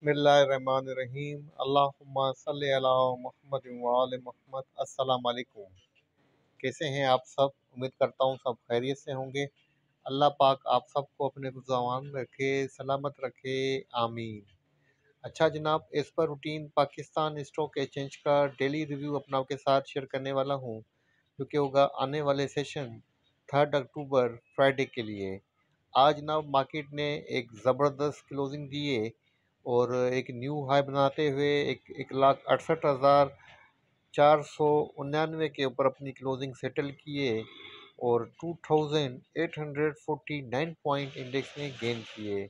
बिस्मिल्लाहिर्रहमानिर्रहीम अल्लाहुम्मा सल्लि अला मुहम्मद व आले मुहम्मद। अस्सलाम वालेकुम। कैसे हैं आप सब? उम्मीद करता हूँ सब खैरियत से होंगे। अल्लाह पाक आप सबको अपने ज़ुबान रखे, सलामत रखे, आमीन। अच्छा जनाब, इस पर रूटीन पाकिस्तान स्टॉक एक्सचेंज का डेली रिव्यू अपना आपके साथ शेयर करने वाला हूँ, जो कि होगा आने वाले सेशन 3 अक्टूबर फ्राइडे के लिए। आज ना मार्केट ने एक ज़बरदस्त क्लोजिंग दी है और एक न्यू हाई बनाते हुए 1,68,499 के ऊपर अपनी क्लोजिंग सेटल किए और 2,849 पॉइंट इंडेक्स ने गेन किए।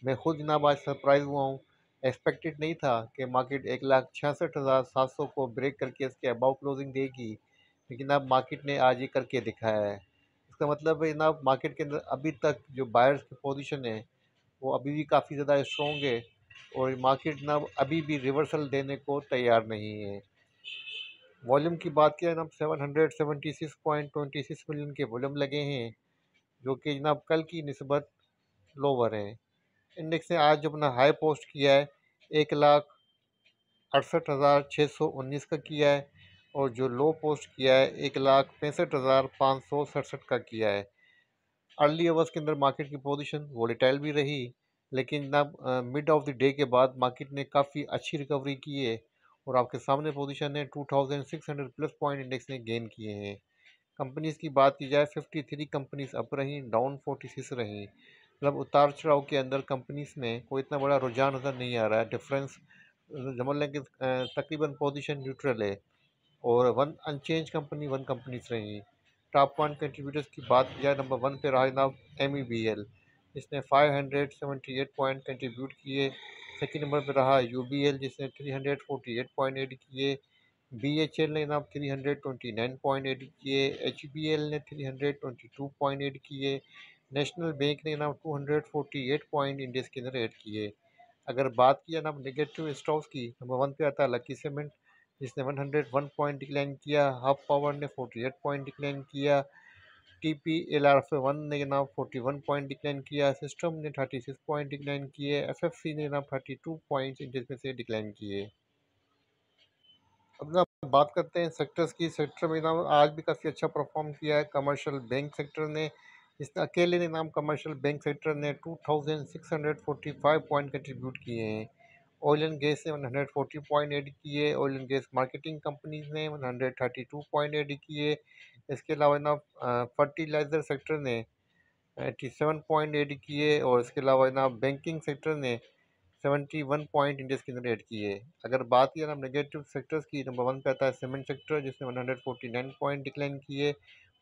मैं खुद जनाब आज सरप्राइज हुआ हूँ। एक्सपेक्टेड नहीं था कि मार्केट 1,66,700 को ब्रेक करके इसके अबाउ क्लोजिंग देगी, लेकिन अब मार्केट ने आज ये करके दिखाया है। इसका मतलब है जनाब मार्केट के अंदर अभी तक जो बायर्स की पोजीशन है वो अभी भी काफ़ी ज़्यादा स्ट्रॉन्ग है और मार्केट ना अभी भी रिवर्सल देने को तैयार नहीं है। वॉल्यूम की बात किया जनाब 776.26 मिलियन के वॉल्यूम लगे हैं, जो कि जनाब कल की निस्बत लोअर हैं। इंडेक्स ने आज जो अपना हाई पोस्ट किया है 1,68,619 का किया है और जो लो पोस्ट किया है 1,65,567 का किया है। अर्ली आवर्स के अंदर मार्केट की पोजीशन वोलेटाइल भी रही, लेकिन जनाब मिड ऑफ द डे के बाद मार्केट ने काफ़ी अच्छी रिकवरी की है और आपके सामने पोजीशन है 2,600 प्लस पॉइंट इंडेक्स ने गेन किए हैं। कंपनीज़ की बात की जाए 53 कंपनीज अप रहीं, डाउन 46 रहीं। मतलब उतार चढ़ाव के अंदर कंपनीज में कोई इतना बड़ा रुझान नज़र नहीं आ रहा है। डिफरेंस समझ लें कि तकरीबन पोजीशन न्यूट्रल है और one unchange company one companies रही। टॉप वन कंट्रीब्यूटर्स की बात की जाए, नंबर वन पे रहा जनाब MEBL, जिसने 578 पॉइंट कंट्रीब्यूट किए। सेकंड नंबर पे रहा UBL जिसने 348.8 किए। BHL ने जनाब 329.8 किए। HBL ने 322.8 किए। नेशनल बैंक ने जनाब 248 पॉइंट इंडेक्स के अंदर ऐड किए। अगर बात की जनाब नेगेटिव स्टॉक्स की, नंबर वन पे आता है लकी सीमेंट जिसने 101 पॉइंट डिक्लाइन किया। हब पावर ने 48 पॉइंट डिक्लाइन किया। TPLR1 ने जनाब 41 पॉइंट डिक्लाइन किया। सिस्टम ने 36 पॉइंट डिक्लाइन किए। FFC ने जनाब 32 पॉइंट इंडेक्स में से डिक्लाइन किए। अब ना बात करते हैं सेक्टर्स की। सेक्टर में नाम आज भी काफ़ी अच्छा परफॉर्म किया है कमर्शियल बैंक सेक्टर ने। इसने अकेले ने नाम कमर्शियल बैंक सेक्टर ने 2,645 पॉइंट कंट्रीब्यूट किए हैं। ऑयल एंड गैस ने 140 पॉइंट ऐड किए। Oil and gas marketing companies ने 132 पॉइंट ऐड किए। इसके अलावा ना फर्टिलाइज़र सेक्टर ने 87 पॉइंट ऐड किए और इसके अलावा ना बैंकिंग सेक्टर ने 71 पॉइंट इंडेक्स के अंदर ऐड किए। अगर बात की हम नेगेटिव सेक्टर्स की, नंबर वन पे आता है सीमेंट सेक्टर जिसने 149 पॉइंट डिक्लाइन किए।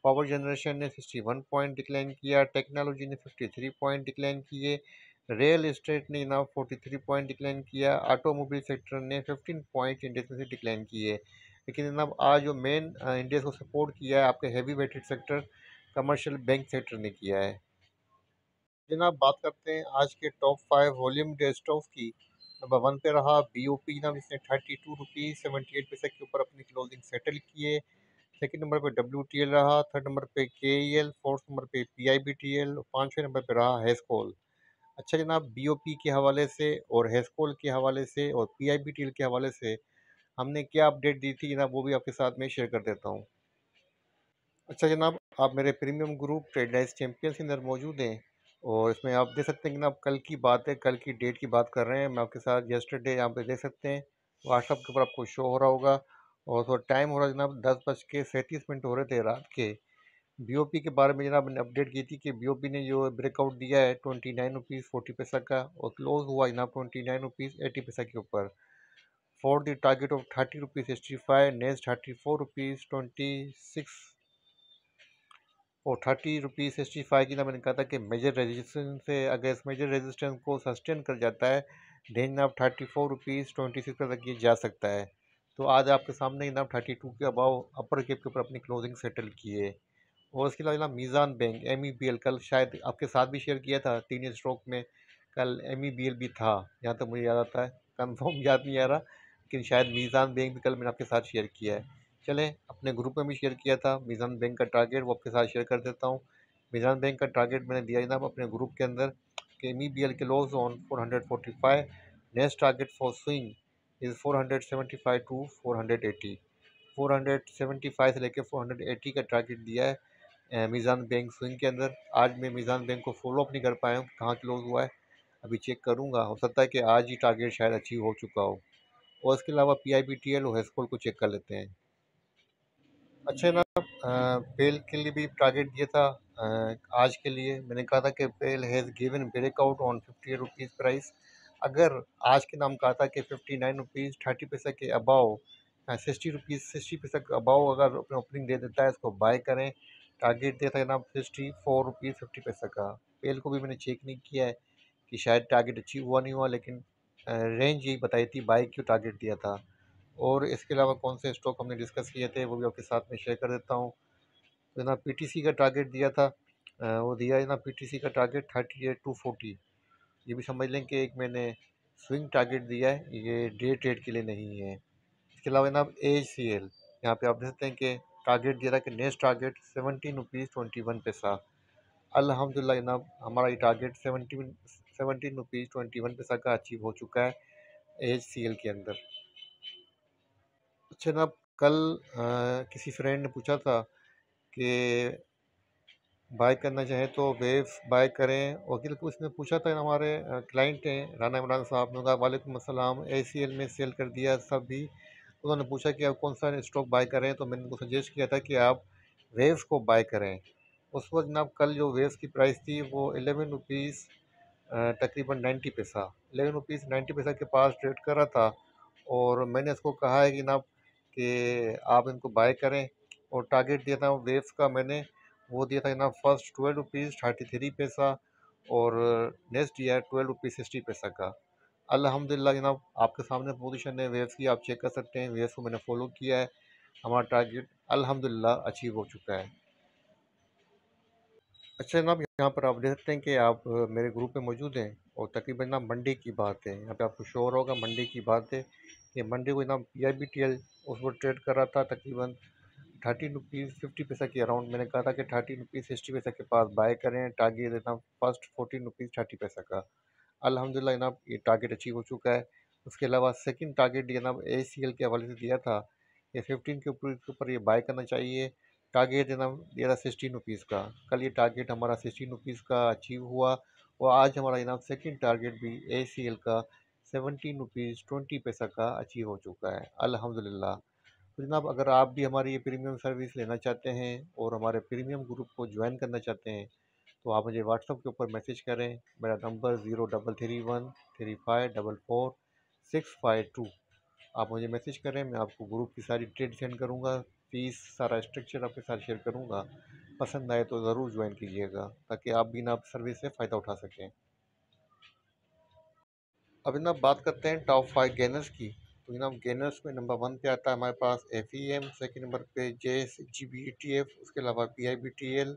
पावर जनरेशन ने 61 पॉइंट डिक्लाइन किया। टेक्नोलॉजी ने 53 पॉइंट डिक्लाइन किए। रियल एस्टेट ने ना 43 पॉइंट डिक्लाइन किया। ऑटोमोबाइल सेक्टर ने 15 पॉइंट इंडेक्स में से डिक्लाइन किए। लेकिन जनाब आज जो मेन इंडेक्स को सपोर्ट किया है आपके heavy weighted sector commercial bank sector ने किया है। जनाब बात करते हैं आज के टॉप 5 वॉल्यूम डे स्टॉक्स की। नंबर वन पे रहा BOP जनाब, जिसने 32 रुपीज़ 78 पैसे के ऊपर अपनी क्लोजिंग सेटल किए। सेकंड नंबर पे WTL रहा। थर्ड नंबर पे KEL। फोर्थ नंबर पे PIBTL और पाँचवें नंबर पे रहा हेस्कोल। अच्छा जनाब, BOP के हवाले से और हेस्कोल के हवाले से और PIBTL के हवाले से हमने क्या अपडेट दी थी जनाब, वो भी आपके साथ में शेयर कर देता हूँ। अच्छा जनाब, आप मेरे प्रीमियम ग्रुप ट्रेडलाइज चैंपियंस के अंदर मौजूद हैं और इसमें आप देख सकते हैं कि ना आप कल की बात है, कल की डेट की बात कर रहे हैं। मैं आपके साथ यस्टरडे यहाँ पे देख सकते हैं, व्हाट्सअप के ऊपर आपको शो हो रहा होगा। और थोड़ा टाइम हो रहा है जनाब, 10:37 हो रहे थे रात के। BOP के बारे में जनाब मैंने अपडेट की थी कि BOP ने जो ब्रेकआउट दिया है 29 रुपीज़ 40 पैसा का और क्लोज हुआ जनाब 29 रुपीज़ 80 पैसा के ऊपर। For the target of 30 rupees 65, next 34 rupees 26 और 30 रुपीज़ 65 की ना मैंने कहा था कि मेजर रेजिस्टेंस से अगर इस मेजर रेजिस्टेंस को सस्टेन कर जाता है देन आप 34 रुपीज़ 26 तक ये जा सकता है। तो आज आपके सामने जनाब 32 के अबाव अपर केप के ऊपर अपनी क्लोजिंग सेटल किए। और उसके अलावा जनाब मीज़ान बैंक MEBL कल शायद आपके साथ भी शेयर किया था तीन स्ट्रोक में। कल MEBL भी था, जहाँ तक मुझे याद आता है, कंफर्म याद नहीं आ रहा, लेकिन शायद मीज़ान बैंक भी कल मैंने आपके साथ शेयर किया है। चलें, अपने ग्रुप में भी शेयर किया था मीज़ान बैंक का टारगेट, वो आपके साथ शेयर कर देता हूँ। मीज़ान बैंक का टारगेट मैंने दिया जनाब अपने ग्रुप के अंदर कि MEBL के low zone 445, next target for swing is 475 to 480। 475 से लेकर 480 का टारगेट दिया है मीज़ान बैंक स्विंग के अंदर। आज मैं मीज़ान बैंक को फॉलो अप नहीं कर पाया हूँ, कहाँ क्लोज हुआ है अभी चेक करूँगा, हो सकता है कि आज ही टारगेट शायद अचीव हो चुका हो। और इसके अलावा PIBTL और हेस्कोल को चेक कर लेते हैं। अच्छा ना, पेल के लिए भी टारगेट दिया था। आज के लिए मैंने कहा था कि PEL has given breakout on 58 rupees price. अगर आज के नाम कहा था कि 59 रुपीज़ 30 पैसे के अबाव, 60 रुपीज़ 60 पैसे के अबाव अगर अपने ओपनिंग दे देता है इसको बाय करें। टारगेट दिया था जनाब 64 रुपीज़ 50 पैसे का। पेल को भी मैंने चेक नहीं किया है कि शायद टारगेट अचीव हुआ नहीं हुआ, लेकिन रेंज यही बताई थी, बाय क्यों टारगेट दिया था। और इसके अलावा कौन से स्टॉक हमने डिस्कस किए थे वो भी आपके साथ में शेयर कर देता हूँ। तो ना PTC का टारगेट दिया था, वो दिया है ना PTC का टारगेट 38 टू 40। ये भी समझ लें कि एक मैंने स्विंग टारगेट दिया है, ये डे ट्रेड के लिए नहीं है। इसके अलावा ना ACL, यहाँ पे आप देख सकते हैं कि टारगेट दिया था कि नेक्स्ट टारगेट 17 रुपीज़ 21 पैसा। अल्हम्दुलिल्लाह जनाब हमारा ये टारगेट 17 रुपीज़ 21 पैसा का अचीव हो चुका है ACL के अंदर। अच्छा जनाब, कल किसी फ्रेंड ने पूछा था कि बाय करना चाहें तो वेव्स बाय करें, वकील को उसने पूछा था। हमारे क्लाइंट हैं राना इमरान साहब ने कहा वालेकुम अस्सलाम, ACL में सेल कर दिया सब भी। उन्होंने पूछा कि आप कौन सा स्टॉक बाय करें, तो मैंने उनको सजेस्ट किया था कि आप वेव्स को बाय करें। उस वक्त जनाब कल जो वेव्स की प्राइस थी वो 11 रुपीज़ तकरीबन 90 पैसा, 11 रुपीज़ 90 पैसा के पास ट्रेड कर रहा था। और मैंने इसको कहा है कि ना कि आप इनको बाय करें। और टारगेट दिया था वेव्स का मैंने, वो दिया था जनाब फर्स्ट 12 रुपीज़ 33 पैसा, और नेक्स्ट दिया है 12 रुपीज़ 60 पैसा का। अल्हम्दुलिल्लाह जनाब आपके सामने पोजीशन है वेव्स की, आप चेक कर सकते हैं। वेव्स को मैंने फॉलो किया है, हमारा टारगेट अल्हम्दुलिल्लाह अचीव हो चुका है। अच्छा जनाब, यहाँ पर आप देख सकते हैं कि आप मेरे ग्रुप में मौजूद हैं। और तकरीबन ना मंडे की बात है, यहाँ पे आपको शो हो रहा होगा मंडे की बात है। ये मंडे को जनाब PIBTL उस वक्त ट्रेड कर रहा था तकरीबन 13 रुपीज़ 50 पैसा के अराउंड। मैंने कहा था कि 13 रुपीज़ 60 पैसा के पास बाय करें, टारगेट देना फर्स्ट 14 रुपीज़ 30 पैसा का। अल्हम्दुलिल्लाह जनाब ये टारगेट अचीव हो चुका है। उसके अलावा सेकंड टारगेट जनाब ACL के हवाले से दिया था, ये 15 के ऊपर ये बाय करना चाहिए। टारगेट जनाब दिया था 16 रुपीज़ का। कल ये टारगेट हमारा 16 रुपीज़ का अचीव हुआ। और आज हमारा जनाब सेकंड टारगेट भी ACL का 17 रुपीज़ 20 पैसा का अचीव हो चुका है अल्हम्दुलिल्लाह। तो जनाब अगर आप भी हमारी ये प्रीमियम सर्विस लेना चाहते हैं और हमारे प्रीमियम ग्रुप को ज्वाइन करना चाहते हैं, तो आप मुझे व्हाट्सअप के ऊपर मैसेज करें। मेरा नंबर 0331 3444 652। आप मुझे मैसेज करें, मैं आपको ग्रुप की सारी डिटेल सेंड करूँगा, फीस सारा स्ट्रक्चर आपके साथ शेयर करूँगा। पसंद आए तो ज़रूर ज्वाइन कीजिएगा ताकि आप भी ना सर्विस से फ़ायदा उठा सकें। अब जनाब बात करते हैं टॉप 5 गेनर्स की। तो जनाब गेनर्स में नंबर 1 पे आता है हमारे पास FEM, सेकंड नंबर पे JSGB ETF, उसके अलावा PIBTL,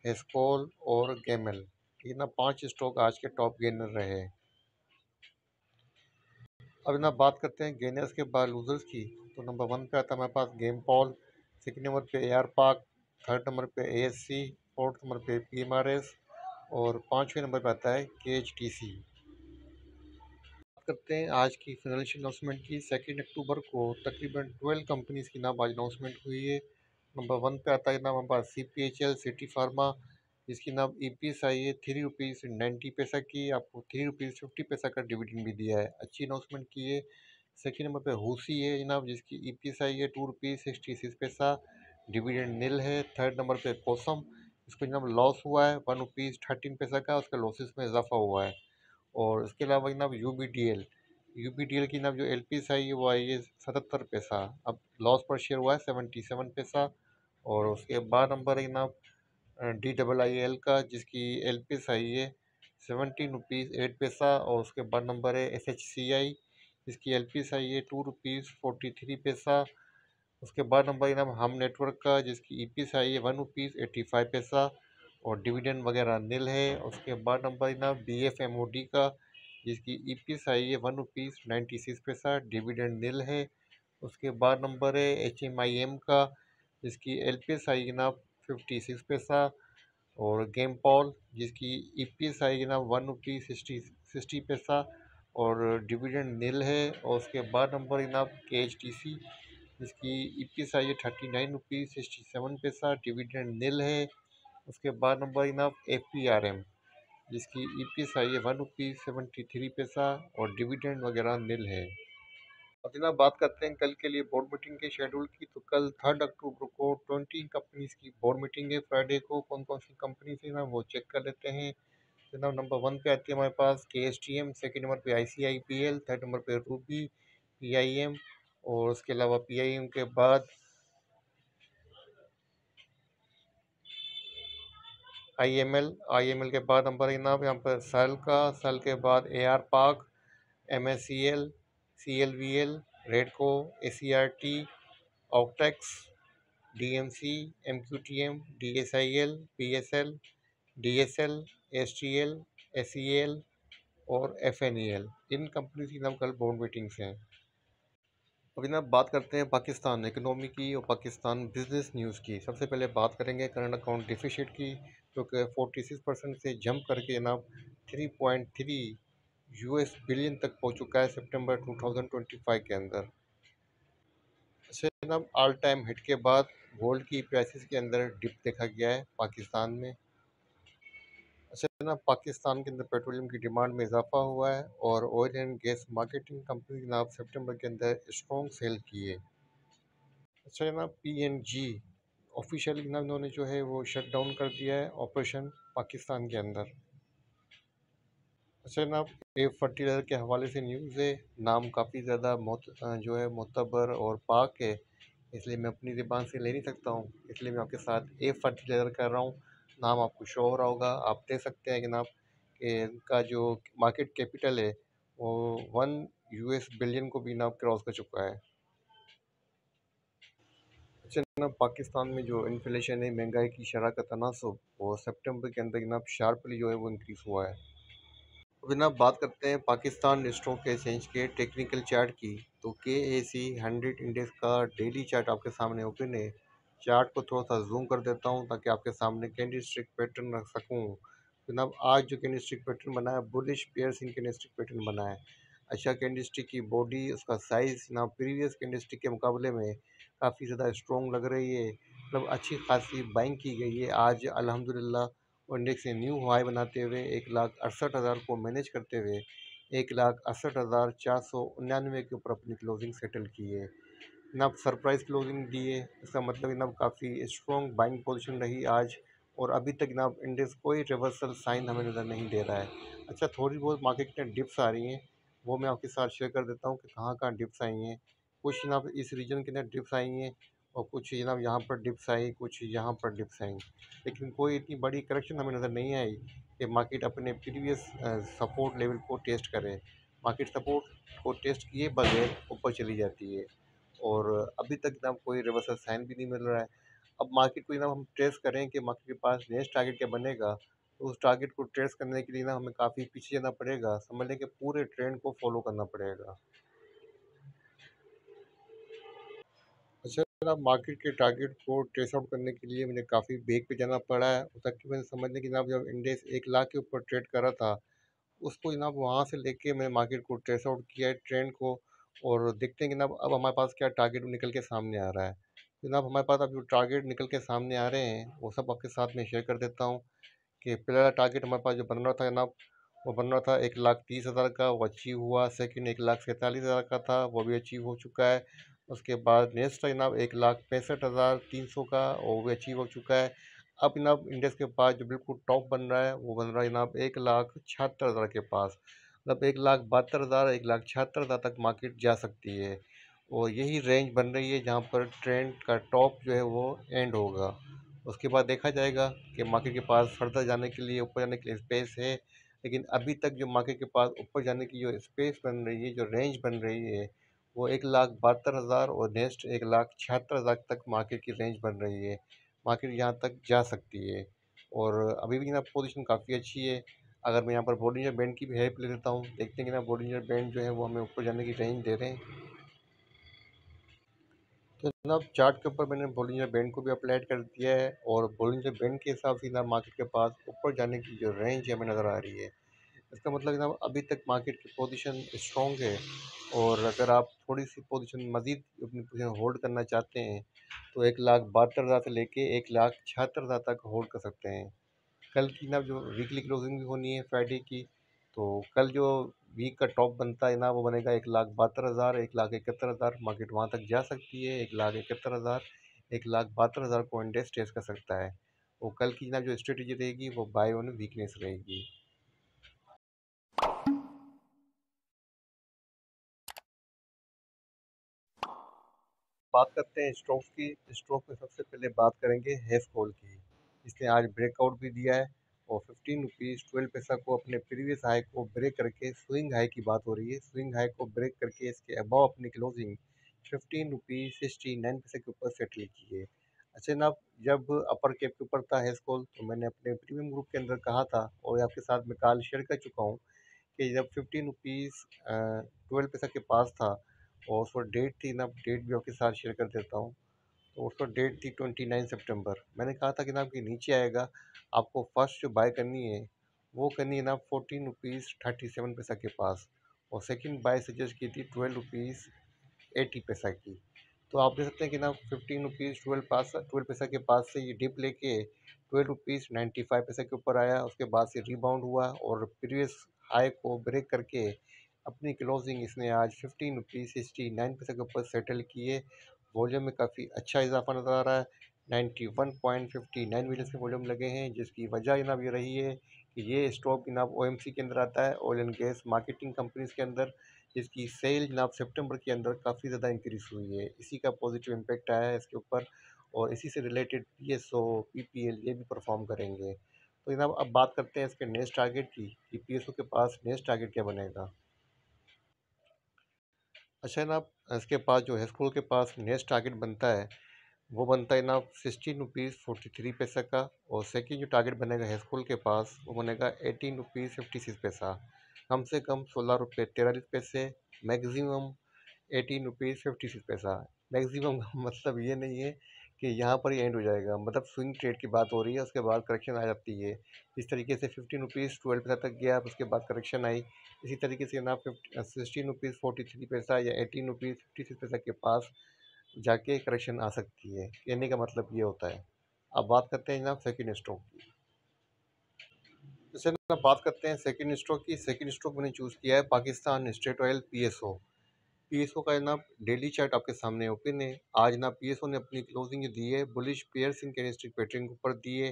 हेस्कोल और गेमल। ये ना 5 स्टॉक आज के टॉप गेनर रहे। अब ना बात करते हैं गेनर्स के बाद लूजर्स की। तो नंबर 1 पे आता है हमारे पास गेम पॉल, सेकंड नंबर पे AR पार्क, थर्ड नंबर पे ASC, फोर्थ नंबर पे PMRS, और पाँचवें नंबर पे आता है KHTC। बात करते हैं आज की फाइनेंशियल अनाउंसमेंट की। 2 अक्टूबर को तकरीबन 12 कंपनीज की नाम आज अनाउंसमेंट हुई है। नंबर 1 पे आता है नाम हमारे पास CPHL सिटी फार्मा, जिसकी नाम EPS आई है 3 रुपीज़ 90 पैसा की। आपको 3 रुपीज़ 50 पैसा का डिविडेंड भी दिया है, अच्छी अनाउंसमेंट की है। सेकेंड नंबर पे हुसी है जनाब, जिसकी EPS आई है 2 रुपीज़ 66 पैसा, डिविडेंड नील है। थर्ड नंबर पे कोसम, इसको जनाब लॉस हुआ है 1 रुपीज़ 13 पैसा का, उसका लॉसेस में इजाफा हुआ है। और इसके अलावा जनाब यूबीडीएल की जनाब जो LPS आई है वो आई है 77 पैसा, अब लॉस पर शेयर हुआ है 77 पैसा। और उसके बाद नंबर है जनाब DIIL का, जिसकी LPS आई है 17 रुपीज़ 8 पैसा। और उसके बाद नंबर है SHCI, जिसकी LPS आई है 2 रुपीज़ 43 पैसा। उसके बाद नंबर जनाब हम नेटवर्क का, जिसकी EPS आई है 1 रुपीज़ 85 पैसा, और डिविडेंड वगैरह नील है। उसके बाद नंबर जनाब BFMOD का, जिसकी EPS आई है 1 रुपीज़ 96 पैसा, डिविडेंड नील है। उसके बाद नंबर है HMIM का, जिसकी LPS आई जनाब 56 पैसा, और गेम पॉल, जिसकी EPS आई जनाब 1 रुपीज़ 60 पैसा, और डिविडेंड नील है। और उसके बाद नंबर जनाब KHTC, जिसकी EPS आई है 39 रुपीज़ 67 पैसा, डिविडेंड नील है। उसके बाद नंबर जनाब FPRM, जिसकी EPS आई है 1 रुपीज़ 73 पैसा और डिविडेंड वगैरह नील है। अब जनाब बात करते हैं कल के लिए बोर्ड मीटिंग के शेड्यूल की। तो कल 3 अक्टूबर को 20 कंपनीज की बोर्ड मीटिंग है। फ्राइडे को कौन कौन सी कंपनी थी ना वो चेक कर लेते हैं। जनाब नंबर 1 पे आती है हमारे पास KSTM, सेकंड नंबर पे ICIPL, थर्ड नंबर पे रूबी, PIM, और उसके अलावा PIM के बाद IML के बाद नंबर जनाब यहाँ पर सेल का, सेल के बाद AR park, MSCL, CLVL, रेडको, ACRT, ऑक्टेक्स, DMC, MQTM, DSIL, PSL, DSL, STL, SEL और FNEL। इन कंपनी की नाम कल बोर्ड मीटिंग्स हैं। अभी ना बात करते हैं पाकिस्तान इकोनॉमी की और पाकिस्तान बिजनेस न्यूज़ की। सबसे पहले बात करेंगे करंट अकाउंट डिफिसिट की, जो कि 46% से जंप करके जनाब 3.3 US बिलियन तक पहुंच चुका है सितंबर 2025 के अंदर। अच्छा जनाब, ऑल टाइम हिट के बाद गोल्ड की प्राइसेस के अंदर डिप देखा गया है पाकिस्तान में। अच्छा जनाब, पाकिस्तान के अंदर पेट्रोलियम की डिमांड में इजाफा हुआ है और oil and gas marketing company जनाब सितंबर के अंदर स्ट्रॉन्ग सेल की है। अच्छा जनाब, PNG ऑफिशियली जनाब इन्होंने जो है वो शट डाउन कर दिया है ऑपरेशन पाकिस्तान के अंदर। अच्छा जनाब, फर्टिलाइज़र के हवाले से न्यूज़ है। नाम काफ़ी ज़्यादा जो है मोतबर और पाक है, इसलिए मैं अपनी ज़बान से ले नहीं सकता हूँ, इसलिए मैं आपके साथ फर्टिलाइज़र कर रहा हूँ। नाम आपको शो हो रहा होगा, आप देख सकते हैं जनाब कि इनका जो मार्केट कैपिटल है वो 1 US बिलियन को भी नाम क्रॉस कर चुका है। अच्छा जनाब, पाकिस्तान में जो इन्फ्लेशन है, महंगाई की शरह का तनासब, वो सितंबर के अंदर जनाब शार्पली जो है वो इंक्रीज़ हुआ है। अब जनाब बात करते हैं पाकिस्तान स्टॉक एक्सचेंज के टेक्निकल चार्ट की। तो KAC 100 इंडेक्स का डेली चार्ट आपके सामने ओपन है। चार्ट को थोड़ा सा जूम कर देता हूँ ताकि आपके सामने कैंडल स्टिक पैटर्न रख सकूँ। जनाब आज जो कैंडल स्टिक पैटर्न बना है, बुलिश पेयर्सिंग कैंडल स्टिक पैटर्न बना है। अच्छा, कैंडल स्टिक की बॉडी, उसका साइज़ जनाब प्रीवियस कैंडल स्टिक के मुकाबले में काफ़ी ज़्यादा स्ट्रॉन्ग लग रही है। मतलब अच्छी खासी बाइंग की गई है आज अल्हम्दुलिल्लाह। और इंडेक्स ने न्यू हाई बनाते हुए 1,68,000 को मैनेज करते हुए 1,68,499 के ऊपर अपनी क्लोजिंग सेटल की है। जनाब सरप्राइज क्लोजिंग दी है, इसका मतलब जनाब काफ़ी स्ट्रॉन्ग बाइंग पोजीशन रही आज। और अभी तक जनाब इंडेक्स कोई रिवर्सल साइन हमें नज़र नहीं दे रहा है। अच्छा, थोड़ी बहुत मार्केट में डिप्स आ रही हैं, वो मैं आपके साथ शेयर कर देता हूँ कि कहाँ कहाँ डिप्स आई हैं। कुछ जनाब इस रीजन के अंदर डिप्स आई हैं और कुछ जनाब यहाँ पर डिप्स आई, कुछ यहाँ पर डिप्स आई, लेकिन कोई इतनी बड़ी करेक्शन हमें नज़र नहीं आई कि मार्केट अपने प्रीवियस सपोर्ट लेवल को टेस्ट करे। मार्केट सपोर्ट को टेस्ट किए बगैर ऊपर चली जाती है और अभी तक जनाब कोई रिवर्सल साइन भी नहीं मिल रहा है। अब मार्केट को जनाब हम ट्रेस करें कि मार्केट के पास नेक्स्ट टारगेट क्या बनेगा, तो उस टारगेट को ट्रेस करने के लिए ना हमें काफ़ी पीछे जाना पड़ेगा, समझ लें कि पूरे ट्रेंड को फॉलो करना पड़ेगा। अच्छा जनाब, मार्केट के टारगेट को ट्रेस आउट करने के लिए मुझे काफ़ी बेग पे जाना पड़ा है। तकरीबन समझ लें कि जनाब जब इंडेक्स 1 लाख के ऊपर ट्रेड कर रहा था, उसको जनाब वहाँ से लेके मैंने मार्केट को ट्रेस आउट किया है ट्रेंड को। और देखते हैं कि जनाब अब हमारे पास क्या टारगेट निकल के सामने आ रहा है। जनाब हमारे पास अब जो टारगेट निकल के सामने आ रहे हैं वो सब आपके साथ में शेयर कर देता हूँ। कि पहला टारगेट हमारे पास जो बन रहा था जनाब, वो बन रहा था 1,30,000 का, वो अचीव हुआ। सेकंड 1,47,000 का था, वो भी अचीव हो चुका है। उसके बाद नेक्स्ट था जनाब 1,65,300 का, वो भी अचीव हो चुका है। अब जनाब इंडेक्स के पास जो बिल्कुल टॉप बन रहा है वो बन रहा है जनाब 1,76,000 के पास। मतलब 1,72,000 1,76,000 तक मार्केट जा सकती है। और यही रेंज बन रही है जहाँ पर ट्रेंड का टॉप जो है वो एंड होगा। उसके बाद देखा जाएगा कि मार्केट के पास फर्दर जाने के लिए, ऊपर जाने के लिए स्पेस है। लेकिन अभी तक जो मार्केट के पास ऊपर जाने की जो स्पेस बन रही है, जो रेंज बन रही है, वो 1,72,000 और नेक्स्ट 1,76,000 तक मार्केट की रेंज बन रही है। मार्केट यहाँ तक जा सकती है और अभी भी ना पोजीशन काफ़ी अच्छी है। अगर मैं यहाँ पर बॉलिंजर बैंड की भी हेल्प ले लेता हूँ, देखते हैं कि ना बॉलिंजर बैंड जो है वो हमें ऊपर जाने की रेंज दे रहे हैं। तो जनाब चार्ट के ऊपर मैंने बॉलिंजर बैंड को भी अप्लाइड कर दिया है और बॉलिंजर बैंड के हिसाब से ना मार्केट के पास ऊपर जाने की जो रेंज है हमें नज़र आ रही है। इसका मतलब जनाब अभी तक मार्केट की पोजीशन स्ट्रॉन्ग है, और अगर आप थोड़ी सी पोजीशन मज़ीद अपनी पोजीशन होल्ड करना चाहते हैं तो 1,72,000 से लेके 1,76,000 तक होल्ड कर सकते हैं। कल की ना जो वीकली क्लोजिंग भी होनी है फ्राइडे की, तो कल जो वीक का टॉप बनता है ना वो बनेगा 1,72,000, 1,71,000। मार्केट वहाँ तक जा सकती है, 1,71,000, 1,72,000 को इंडेक्स टेस्ट कर सकता है। वो कल की ना जो स्ट्रेटेजी रहेगी वो बाय ऑन वीकनेस रहेगी। बात करते हैं स्टॉक्स की। स्टॉक में सबसे पहले बात करेंगे हेस्कोल की। इसने आज ब्रेकआउट भी दिया है और 15 रुपीज़ 12 पैसा को अपने प्रीवियस हाई को ब्रेक करके, स्विंग हाई की बात हो रही है, स्विंग हाई को ब्रेक करके इसके अबव अपनी क्लोजिंग 15 रुपीज़ 69 पैसे के ऊपर सेटल की है। अच्छा ना, जब अपर कैप के ऊपर था हेस्कोल तो मैंने अपने प्रीमियम ग्रुप के अंदर कहा था और आपके साथ मैं कॉल शेयर कर चुका हूँ कि जब 15 रुपीज़ 12 पैसा के पास था और उस पर डेट थी ना, डेट भी आपके साथ शेयर कर देता हूँ। तो उस पर डेट थी 29 सितंबर। मैंने कहा था कि ना आपके नीचे आएगा, आपको फर्स्ट जो बाय करनी है वो करनी है ना 14 रुपीज़ 37 पैसा के पास, और सेकंड बाय सजेस्ट की थी 12 रुपीज़ 80 पैसा की। तो आप देख सकते हैं कि ना 15 रुपीज़ 12 पैसा के पास से ये डिप लेके 12 रुपीज़ 95 पैसा के ऊपर आया, उसके बाद से रिबाउंड हुआ और प्रीवियस हाई को ब्रेक करके अपनी क्लोजिंग इसने आज 15 रुपीज़ 69 पैसा के ऊपर सेटल किए। वॉल्यूम में काफ़ी अच्छा इजाफा नज़र आ रहा है। 91.59 मिलियन के वॉल्यूम लगे हैं, जिसकी वजह जनाब ये रही है कि ये स्टॉक जनाब ओएमसी के अंदर आता है, oil and gas marketing companies के अंदर, जिसकी सेल जनाब सितंबर के अंदर काफ़ी ज़्यादा इंक्रीज़ हुई है। इसी का पॉजिटिव इम्पैक्ट आया है इसके ऊपर, और इसी से रिलेटेड पीएसओ पीपीएल ये भी परफॉर्म करेंगे। तो जनाब अब बात करते हैं इसके नेक्स्ट टारगेट की कि पीएसओ के पास नेक्स्ट टारगेट क्या बनेगा। अच्छा जनाब, इसके पास जो हेस्कोल के पास नेक्स्ट टारगेट बनता है वो बनता है ना 16 रुपीज़ 43 पैसा का, और सेकंड जो टारगेट बनेगा हेस्कोल के पास वो बनेगा 18 रुपीज़ 56 पैसा। कम से कम 16 रुपये 43 पैसे, मैक्सिमम 18 रुपीज़ 56 पैसा। मैक्सिमम का मतलब ये नहीं है कि यहाँ पर ही एंड हो जाएगा, मतलब स्विंग ट्रेड की बात हो रही है, उसके बाद करेक्शन आ जाती है। इस तरीके से 15 रुपीज़ 12 पैसा तक गया, उसके बाद करेक्शन आई। इसी तरीके से ना 16 रुपीज़ 43 पैसा या 18 रुपीज़ 56 पैसा के पास जाके करेक्शन आ सकती है। कहने का मतलब ये होता है। अब बात करते हैं जनाब सेकंड स्टॉक की। जैसे ना बात करते हैं सेकंड स्टॉक की। सेकंड स्टॉक मैंने चूज़ किया है Pakistan state oil PSO. PSO का जनाब डेली चार्ट आपके सामने ओपन है। आज ना पीएसओ ने अपनी क्लोजिंग जो दी है bullish pairs in candlestick pattern के ऊपर दी है।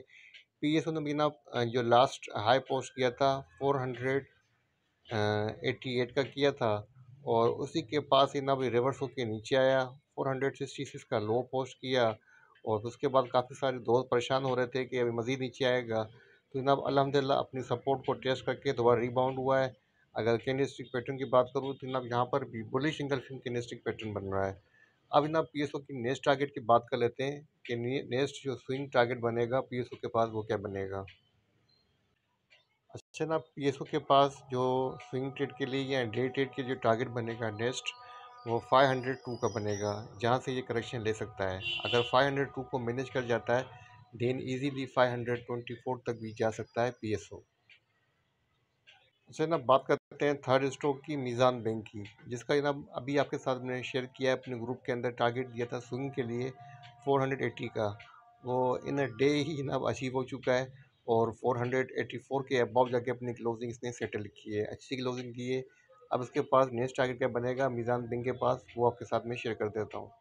पीएसओ ने भी ना जो लास्ट हाई पोस्ट किया था 488 का किया था, और उसी के पास ही ना भी रिवर्स होके नीचे आया, 466 का लो पोस्ट किया, और उसके बाद काफ़ी सारे दोस्त परेशान हो रहे थे कि अभी मज़ीद नीचे आएगा, तो जनाब अल्हम्दुलिल्लाह अपनी सपोर्ट को टेस्ट करके दोबारा रिबाउंड हुआ है। अगर कैंडलस्टिक पैटर्न की बात करूँ तो जनाब यहाँ पर भी बुलिश इंगल्फिंग कैंडलस्टिक पैटर्न बन रहा है। अब जनाब पीएसओ की नेक्स्ट टारगेट की बात कर लेते हैं कि नेक्स्ट जो स्विंग टारगेट बनेगा पीएसओ के पास वो क्या बनेगा। अच्छा ना, पीएसओ के पास जो स्विंग ट्रेड के लिए या डे ट्रेड के जो टारगेट बनेगा नेक्स्ट, वो 502 का बनेगा, जहां से ये करेक्शन ले सकता है। अगर 502 को मैनेज कर जाता है देन इजीली 524 तक भी जा सकता है पीएसओ। अच्छा ना, बात करते हैं थर्ड स्टॉक की, मीज़ान बैंक की, जिसका जनाब अभी आपके साथ मैंने शेयर किया है अपने ग्रुप के अंदर। टारगेट दिया था स्विंग के लिए 480 का, वो इन अ डे ही जनाब अचीव हो चुका है, और 484 के अबव जाके अपनी क्लोजिंग इसने सेटल की है, अच्छी क्लोजिंग की है। अब इसके पास नेक्स्ट टारगेट क्या बनेगा मीज़ान बैंक के पास, वो आपके साथ में शेयर कर देता हूँ।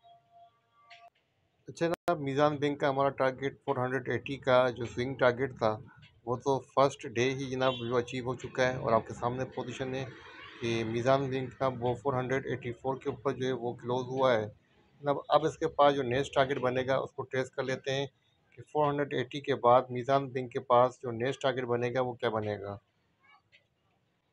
अच्छा ना, मीज़ान बैंक का हमारा टारगेट 480 का जो स्विंग टारगेट था वो तो फर्स्ट डे ही जनाब जो अचीव हो चुका है, और आपके सामने पोजीशन है कि मीज़ान बैंक का वो 484 के ऊपर जो है वो क्लोज हुआ है। मतलब अब इसके पास जो नेक्स्ट टारगेट बनेगा उसको ट्रेस कर लेते हैं कि 480 के बाद मीज़ान बैंक के पास जो नेक्स्ट टारगेट बनेगा वो क्या बनेगा।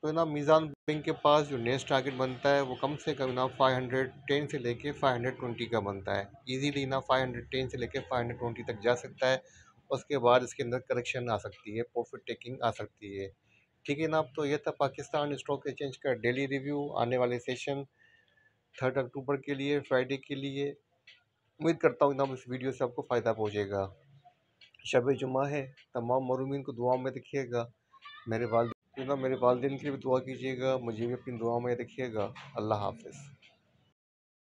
तो ना मीज़ान बैंक के पास जो नेक्स्ट टारगेट बनता है वो कम से कम ना 510 से लेके 520 का बनता है। इजीली ना 510 से लेके 520 तक जा सकता है। उसके बाद इसके अंदर करेक्शन आ सकती है, प्रॉफिट टेकिंग आ सकती है। ठीक है ना। अब तो ये था पाकिस्तान स्टॉक एक्सचेंज का डेली रिव्यू, आने वाले सेशन 3 अक्टूबर के लिए, फ्राइडे के लिए। उम्मीद करता हूँ ना इस वीडियो से आपको फ़ायदा पहुँचेगा। शब जुमा है, तमाम मरूमीन को दुआ में रखिएगा। मेरे वाल तो मेरे वालिदैन के लिए भी दुआ कीजिएगा, मुझे भी अपनी दुआ में रखिएगा। अल्लाह हाफ़िज़।